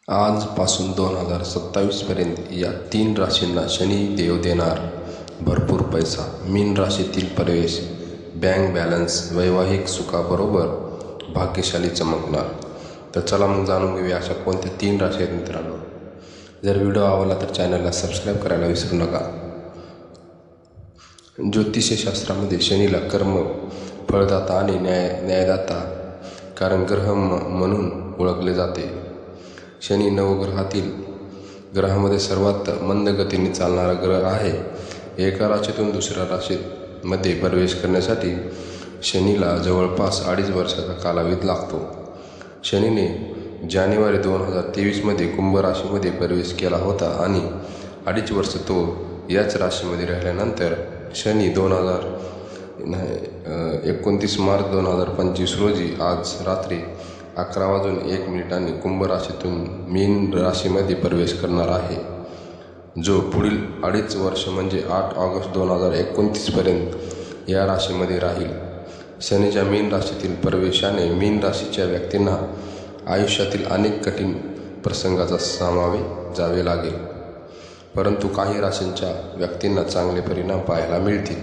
आजपासून 2027पर्यंत या 3 राशींना शनी देव देणार भरपूर पैसा. मीन राशीतील प्रवेश, बँक बॅलन्स, वैवाहिक सुखाबरोबर भाग्यशाली चमकणार. तर चला मग जाणून घेऊया अशा कोणत्या 3 राशी आहेत मित्रांनो. जर व्हिडिओ आवडला तर चॅनलला सबस्क्राईब करायला विसरू नका. ज्योतिषशास्त्रामध्ये शनीला कर्म, फळदाता आणि न्यायदाता कारण ग्रह म्हणून ओळखले जाते. शनी नवग्रहातील ग्रहामध्ये सर्वात मंद गतीने चालणारा ग्रह आहे. एका राशीतून दुसऱ्या राशीमध्ये प्रवेश करण्यासाठी शनीला जवळपास 2.5 वर्षाचा कालावधी लागतो. शनीने जानेवारी 2023मध्ये कुंभ राशीमध्ये प्रवेश केला होता आणि 2.5 वर्ष तो याच राशीमध्ये राहिल्यानंतर शनी 29 मार्च 2025 रोजी आज रात्री 11:01 कुंभ राशीतून मीन राशीमध्ये प्रवेश करणार आहे, जो पुढील 2.5 वर्ष म्हणजे 8 ऑगस्ट 2029पर्यंत या राशीमध्ये राहील. शनीच्या मीन राशीतील प्रवेशाने मीन राशीच्या व्यक्तींना आयुष्यातील अनेक कठीण प्रसंगाचा सामावे जावे लागेल, परंतु काही राशींच्या व्यक्तींना चांगले परिणाम पाहायला मिळतील.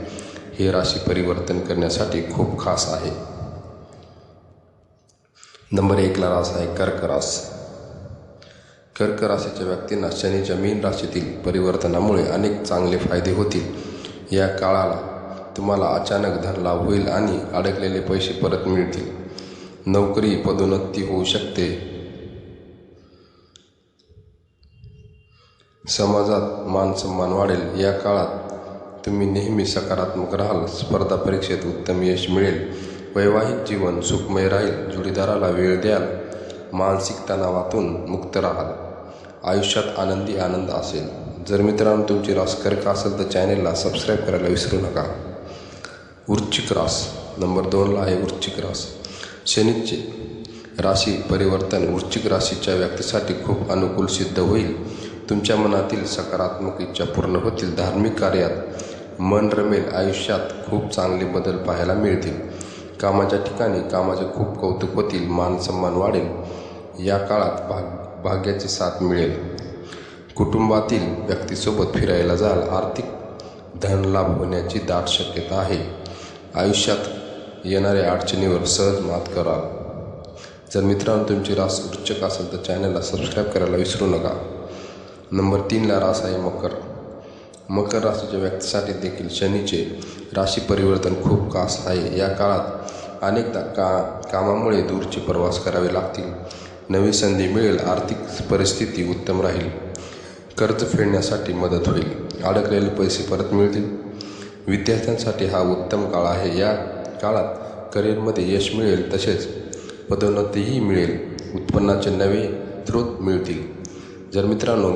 हे राशी परिवर्तन करण्यासाठी खूप खास आहे. नंबर 1 रास आहे कर्क रास. कर्क राशीच्या व्यक्तींना शनीच्या मीन राशीतील परिवर्तनामुळे अनेक चांगले फायदे होतील. या काळाला तुम्हाला अचानक धनलाभ होईल आणि अडकलेले पैसे परत मिळतील. नोकरी पदोन्नती होऊ शकते. समाजात मानसन्मान वाढेल. या काळात तुम्ही नेहमी सकारात्मक राहाल. स्पर्धा परीक्षेत उत्तम यश मिळेल. वैवाहिक जीवन सुखमय राहील. जोडीदाराला वेळ द्याल. मानसिक तणावातून मुक्त राहाल. आयुष्यात आनंद असेल. जर मित्रांनो तुमची रास कर्क असेल तर चॅनेलला सबस्क्राईब करायला विसरू नका. वृश्चिक रास. नंबर 2 आहे वृश्चिक रास. शनीचे राशी परिवर्तन वृश्चिक राशीच्या व्यक्तीसाठी खूप अनुकूल सिद्ध होईल. तुमच्या मनातील सकारात्मक इच्छा पूर्ण होतील. धार्मिक कार्यात मन रमेल. आयुष्यात खूप चांगले बदल पाहायला मिळतील. कामाच्या ठिकाणी कामाचे खूप कौतुक होतील. मानसन्मान वाढेल. या काळात भाग्याची साथ मिळेल. कुटुंबातील व्यक्तीसोबत फिरायला जाल. आर्थिक धनलाभ होण्याची दाट शक्यता आहे. आयुष्यात येणाऱ्या अडचणीवर सहज मात कराल. जर मित्रांनो तुमची रास वृश्चिक असेल तर चॅनलला सबस्क्राईब करायला विसरू नका. नंबर 3 रास आहे मकर. मकर राशीच्या व्यक्तीसाठी देखील शनीचे राशी परिवर्तन खूप खास आहे. या काळात अनेकदा कामामुळे दूरचे प्रवास करावे लागतील. नवी संधी मिळेल. आर्थिक परिस्थिती उत्तम राहील. कर्ज फेडण्यासाठी मदत होईल. अडकलेले पैसे परत मिळतील. विद्यार्थ्यांसाठी हा उत्तम काळ आहे. या काळात करिअरमध्ये यश मिळेल. तसेच पदोन्नतीही मिळेल. उत्पन्नाचे नवे स्रोत मिळतील. जर मित्रांनो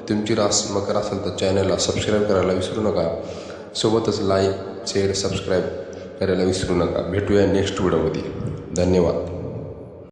तुमची रास मकर असेल तर चॅनलला सबस्क्राईब करायला विसरू नका. सोबतच लाईक, शेअर, सबस्क्राईब करायला विसरू नका. भेटूया नेक्स्ट व्हिडिओमध्ये. धन्यवाद.